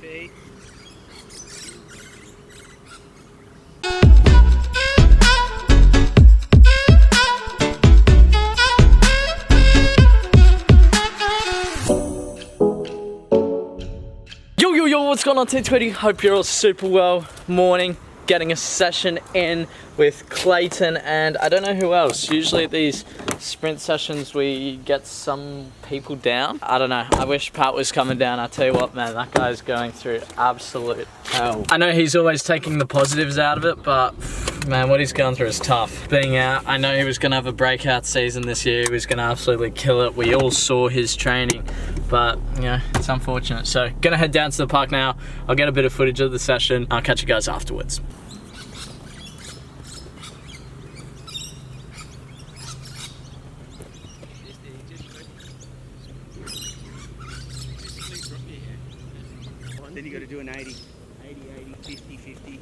feet. Yo, what's going on, T20? Hope you're all super well. Morning, getting a session in with Clayton and I don't know who else. Usually at these sprint sessions we get some people down. I don't know, I wish Pat was coming down. I tell you what, man, that guy's going through absolute hell. I know he's always taking the positives out of it, but man, what he's going through is tough. Being out, I know he was gonna have a breakout season this year. He was gonna absolutely kill it. We all saw his training, but yeah, it's unfortunate. So gonna head down to the park now. I'll get a bit of footage of the session. I'll catch you guys afterwards. Then you got to do an 80, 50, 50.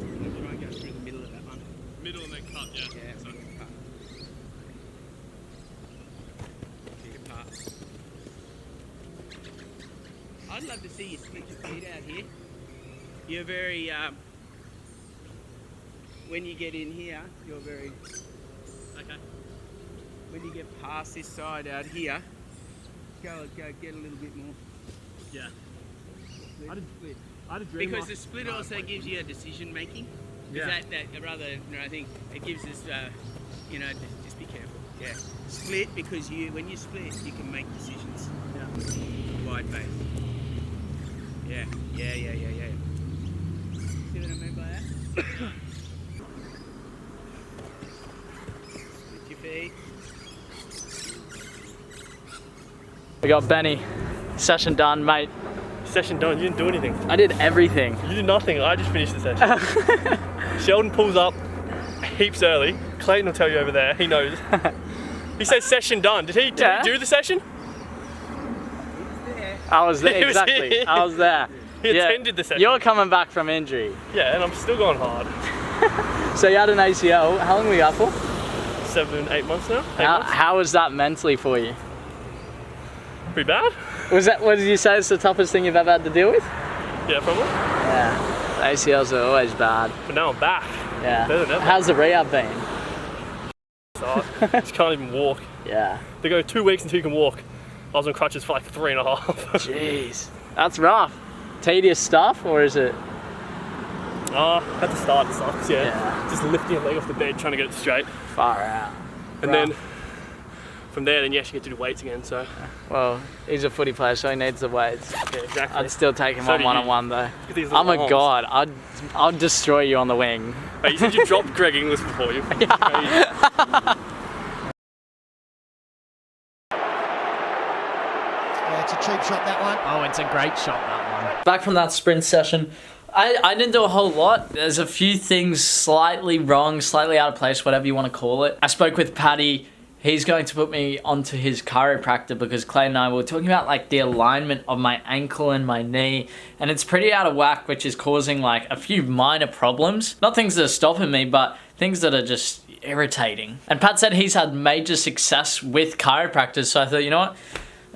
I'm try and go through the middle of that one. Middle and then cut, yeah. Yeah, So. cut. Big apart. I'd love to see you split your feet out here. You're very, when you get in here, you're very, Okay. when you get past this side out here, go get a little bit more. Yeah. Split, split. I had a dream Because the split also gives you a decision making. Yeah. That rather, I think it gives us, just be careful. Yeah. Split because when you split, you can make decisions. Yeah. Wide face. Yeah. See what I mean by that? Split your feet. We got Benny. Session done, mate. Session done, you didn't do anything. I did everything. You did nothing, I just finished the session. Sheldon pulls up heaps early. Clayton will tell you over there, he knows. He says session done. Did he do the session? I was there, He was exactly. here. I was there. He attended the session. You're coming back from injury. Yeah, and I'm still going hard. So you had an ACL. How long were you out for? 7, 8 months now. 8 months. How was that mentally for you? Pretty bad. What did you say is the toughest thing you've ever had to deal with? Yeah, probably. Yeah, the ACLs are always bad. But now I'm back. Yeah. Better than ever. How's the rehab been? Just can't even walk. Yeah. They go 2 weeks until you can walk. I was on crutches for like 3.5. Jeez, that's rough. Tedious stuff, or is it? At the start it sucks, yeah. Just lifting your leg off the bed, trying to get it straight. Far out. And Rough. then from there, then you actually get to do weights again, so. Well, he's a footy player, so he needs the weights. Yeah, exactly. I'd still take him So on do you. one-on-one though. Look at these I'm a little god. I'd destroy you on the wing. Hey, you said you dropped Greg Inglis before you. Yeah. It's a cheap shot, that one. Oh, it's a great shot, that one. Back from that sprint session, I didn't do a whole lot. There's a few things slightly wrong, slightly out of place, whatever you want to call it. I spoke with Paddy. He's going to put me onto his chiropractor because Clay and I were talking about like the alignment of my ankle and my knee, and it's pretty out of whack, which is causing like a few minor problems. Not things that are stopping me, but things that are just irritating. And Pat said he's had major success with chiropractors, so I thought, you know what?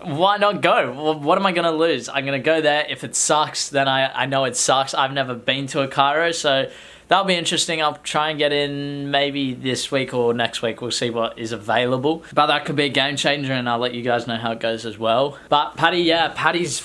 Why not go? Well, what am I gonna lose? I'm gonna go there. If it sucks, then I know it sucks. I've never been to a chiro, so that'll be interesting. I'll try and get in maybe this week or next week. We'll see what is available. But that could be a game changer, and I'll let you guys know how it goes as well. But Paddy's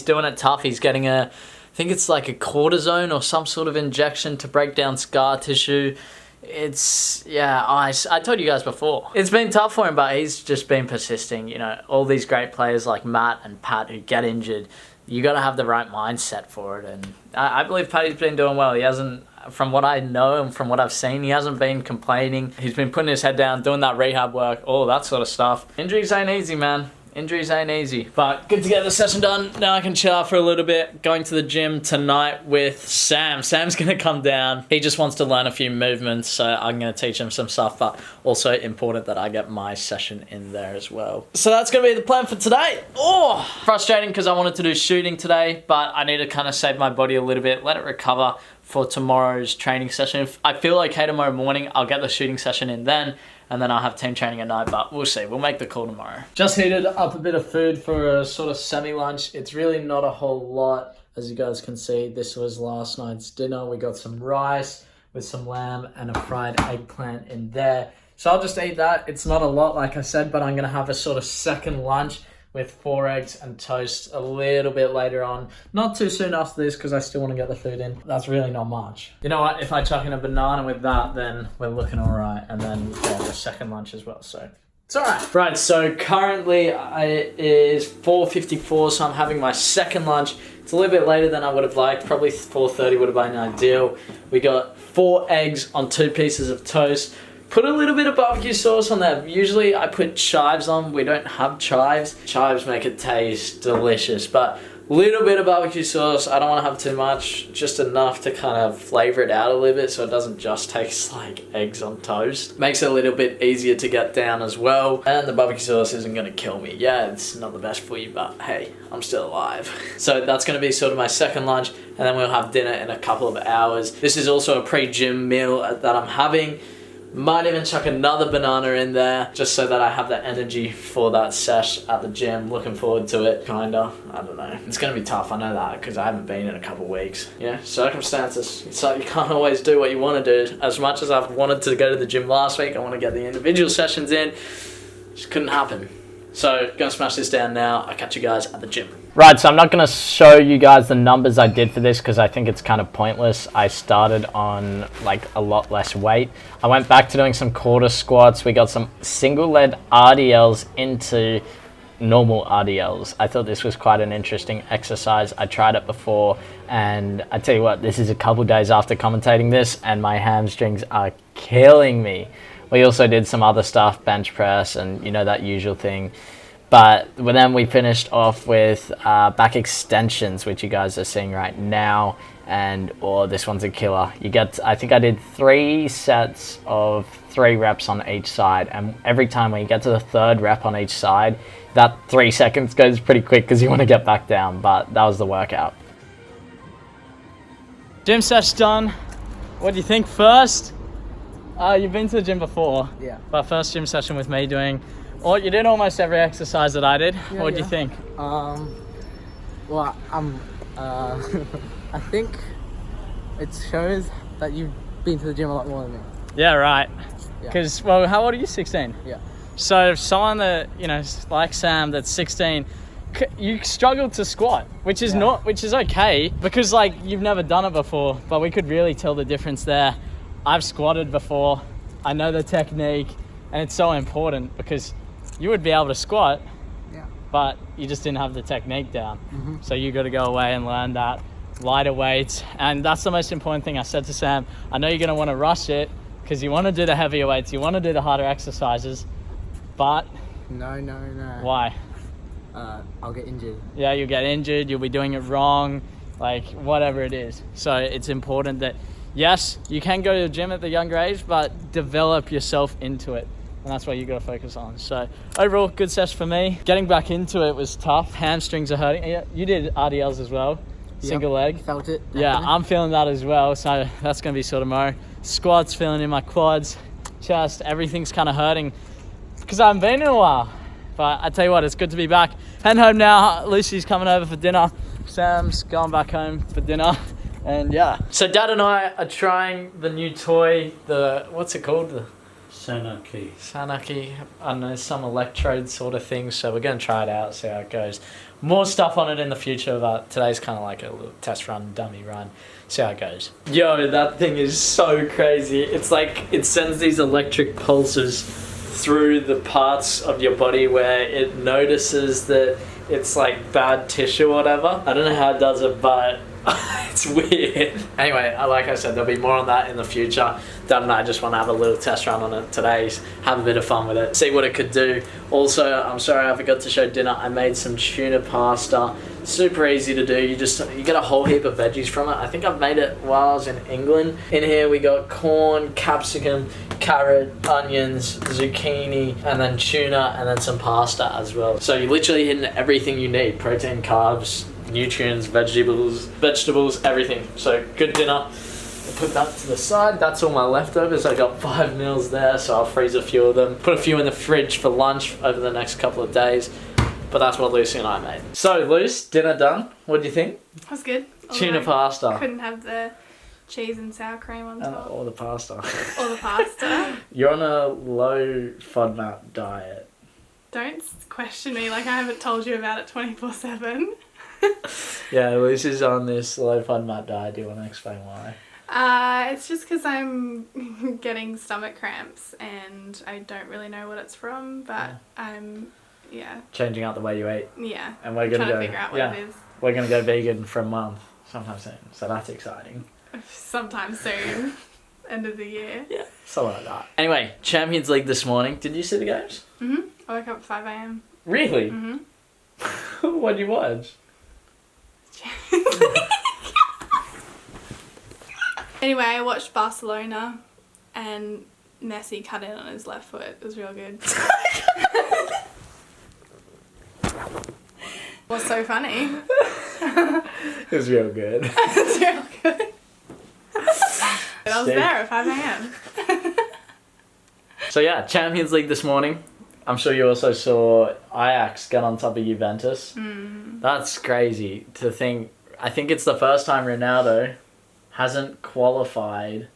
doing it tough. He's getting I think it's like a cortisone or some sort of injection to break down scar tissue. I told you guys before. It's been tough for him, but he's just been persisting. You know, all these great players like Matt and Pat who get injured, you got to have the right mindset for it. And I believe Paddy's been doing well. He hasn't, from what I know and from what I've seen, he hasn't been complaining. He's been putting his head down, doing that rehab work, all that sort of stuff. Injuries ain't easy, man. Injuries ain't easy. But good to get the session done. Now I can chill out for a little bit. Going to the gym tonight with Sam. Sam's going to come down. He just wants to learn a few movements, so I'm going to teach him some stuff, but also important that I get my session in there as well. So that's going to be the plan for today. Oh, frustrating because I wanted to do shooting today, but I need to kind of save my body a little bit, let it recover for tomorrow's training session. If I feel okay tomorrow morning, I'll get the shooting session in then, and then I'll have team training at night, but we'll see. We'll make the call tomorrow. Just heated up a bit of food for a sort of semi-lunch. It's really not a whole lot, as you guys can see. This was last night's dinner. We got some rice with some lamb and a fried eggplant in there. So I'll just eat that. It's not a lot, like I said, but I'm going to have a sort of second lunch with 4 eggs and toast a little bit later on. Not too soon after this because I still want to get the food in. That's really not much. You know what? If I chuck in a banana with that, then we're looking all right. And then the second lunch as well. So it's all right. Right, so currently it is 4:54, so I'm having my second lunch. It's a little bit later than I would have liked. Probably 4:30 would have been ideal. We got 4 eggs on 2 pieces of toast. Put a little bit of barbecue sauce on there. Usually I put chives on. We don't have chives. Chives make it taste delicious, but a little bit of barbecue sauce. I don't want to have too much, just enough to kind of flavor it out a little bit so it doesn't just taste like eggs on toast. Makes it a little bit easier to get down as well. And the barbecue sauce isn't going to kill me. Yeah, it's not the best for you, but hey, I'm still alive. So that's going to be sort of my second lunch, and then we'll have dinner in a couple of hours. This is also a pre-gym meal that I'm having. Might even chuck another banana in there just so that I have the energy for that sesh at the gym. Looking forward to it, kinda. I don't know. It's gonna be tough, I know that, because I haven't been in a couple of weeks. Yeah, circumstances. It's like you can't always do what you want to do. As much as I've wanted to go to the gym last week, I want to get the individual sessions in. Just couldn't happen. So, gonna smash this down now. I'll catch you guys at the gym. Right, so I'm not going to show you guys the numbers I did for this because I think it's kind of pointless. I started on like a lot less weight. I went back to doing some quarter squats. We got some single leg RDLs into normal RDLs. I thought this was quite an interesting exercise. I tried it before, and I tell you what, this is a couple days after commentating this and my hamstrings are killing me. We also did some other stuff, bench press and you know, that usual thing. But then we finished off with back extensions, which you guys are seeing right now. And this one's a killer. You get, I think I did 3 sets of 3 reps on each side. And every time when you get to the 3rd rep on each side, that 3 seconds goes pretty quick because you want to get back down. But that was the workout. Gym sesh done. What do you think first? You've been to the gym before. Yeah. But first gym session with me doing... Well, you did almost every exercise that I did. Yeah, what do you think? Well, I think it shows that you've been to the gym a lot more than me. Yeah, right. Yeah. Because, well, how old are you? 16? Yeah. So someone that, you know, like Sam, that's 16, you struggle to squat, which is which is okay because, like, you've never done it before, but we could really tell the difference there. I've squatted before. I know the technique, and it's so important because you would be able to squat, but you just didn't have the technique down. Mm-hmm. So you got to go away and learn that. Lighter weights, and that's the most important thing. I said to Sam, I know you're going to want to rush it because you want to do the heavier weights, you want to do the harder exercises, but... No. Why? I'll get injured. Yeah, you'll get injured, you'll be doing it wrong, like whatever it is. So it's important that, yes, you can go to the gym at the younger age, but develop yourself into it. And that's what you got to focus on. So overall, good session for me. Getting back into it was tough. Hamstrings are hurting. Yeah, you did RDLs as well. Single leg. Felt it. Yeah, I'm feeling that as well. So that's going to be sort of tomorrow. Squats, feeling in my quads, chest, everything's kind of hurting because I haven't been in a while. But I tell you what, it's good to be back. Heading home now. Lucy's coming over for dinner. Sam's going back home for dinner. And yeah. So Dad and I are trying the new toy, what's it called? Sanaki. I don't know, some electrode sort of thing. So we're going to try it out, see how it goes. More stuff on it in the future, but today's kind of like a little test run, dummy run. See how it goes. Yo, that thing is so crazy. It's like it sends these electric pulses through the parts of your body where it notices that it's like bad tissue or whatever. I don't know how it does it, but it's weird. Anyway, like I said, there'll be more on that in the future. Dad and I just want to have a little test run on it today, have a bit of fun with it, see what it could do. Also, I'm sorry I forgot to show dinner. I made some tuna pasta. Super easy to do. You get a whole heap of veggies from it. I think I've made it while I was in England. In here we got corn, capsicum, carrot, onions, zucchini, and then tuna, and then some pasta as well. So you're literally hitting everything you need. Protein, carbs, nutrients, vegetables, everything. So good dinner. put that to the side. That's all my leftovers. I got 5 meals there, so I'll freeze a few of them. Put a few in the fridge for lunch over the next couple of days. But that's what Lucy and I made. So, Luce, dinner done. What do you think? That was good. Tuna pasta. Couldn't have the cheese and sour cream on top. Or the pasta. Or the pasta. You're on a low FODMAP diet. Don't question me like I haven't told you about it 24/7. Yeah, Lucy's on this low FODMAP diet. Do you want to explain why? It's just because I'm getting stomach cramps and I don't really know what it's from, but Changing out the way you eat. Yeah. And we're gonna trying to figure out what it is. We're gonna go vegan for a month sometime soon. So that's exciting. Sometime soon. End of the year. Yeah, something like that. Anyway, Champions League this morning. Did you see the games? Mhm. I woke up at 5 a.m. Really? Mhm. What did you watch? Anyway, I watched Barcelona and Messi cut in on his left foot. It was real good. What's so funny? It was real good. It was real good. I was there at 5 a.m. So yeah, Champions League this morning. I'm sure you also saw Ajax get on top of Juventus. That's crazy to think. I think it's the first time Ronaldo hasn't qualified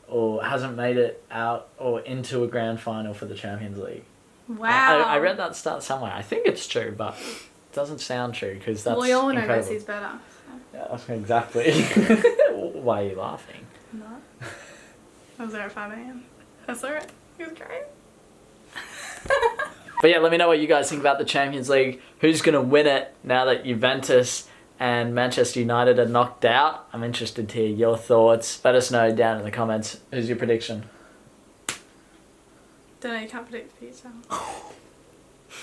or hasn't made it out or into a grand final for the Champions League. Wow. I read that stat somewhere. I think it's true, but it doesn't sound true because that's we all know incredible. Messi's better. Yeah, exactly. Why are you laughing? No. I was there at 5 a.m. I saw it. It was great. But yeah, let me know what you guys think about the Champions League. Who's going to win it now that Juventus and Manchester United are knocked out? I'm interested to hear your thoughts. Let us know down in the comments. Who's your prediction? Don't know, you can't predict the future.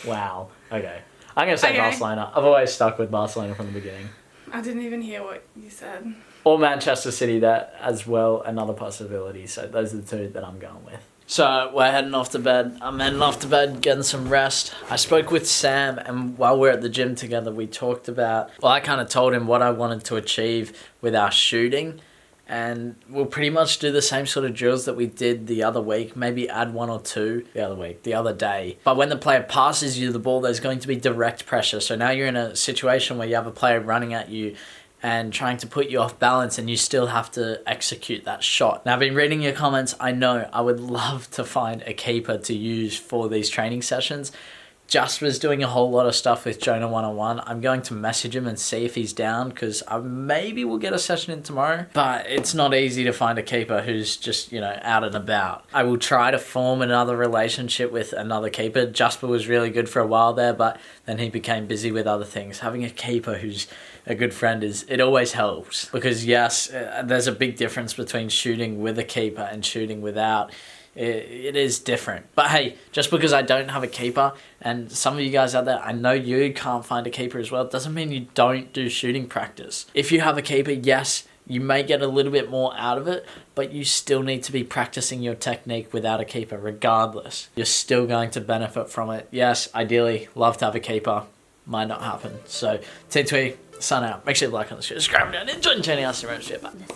Wow. Okay. I'm going to say Okay. Barcelona. I've always stuck with Barcelona from the beginning. I didn't even hear what you said. Or Manchester City, that as well, another possibility. So those are the two that I'm going with. So we're heading off to bed. I'm heading off to bed, getting some rest. I spoke with Sam, and while we're at the gym together, we talked about, well, I kind of told him what I wanted to achieve with our shooting. And we'll pretty much do the same sort of drills that we did the other week, maybe add one or two the other day. But when the player passes you the ball, there's going to be direct pressure. So now you're in a situation where you have a player running at you and trying to put you off balance, and you still have to execute that shot. Now, I've been reading your comments. I know I would love to find a keeper to use for these training sessions. Just was doing a whole lot of stuff with Jonah 101. I'm going to message him and see if he's down, because maybe we'll get a session in tomorrow. But it's not easy to find a keeper who's just, out and about. I will try to form another relationship with another keeper. Jasper was really good for a while there, but then he became busy with other things. Having a keeper who's a good friend it always helps, because yes, there's a big difference between shooting with a keeper and shooting without. It is different. But hey, just because I don't have a keeper, and some of you guys out there, I know you can't find a keeper as well, doesn't mean you don't do shooting practice. If you have a keeper, yes, you may get a little bit more out of it, but you still need to be practicing your technique without a keeper regardless. You're still going to benefit from it. Yes, ideally, love to have a keeper. Might not happen. So, T2, sign out. Make sure you like on the show, subscribe, and enjoy the channel. I'll see you around. Bye.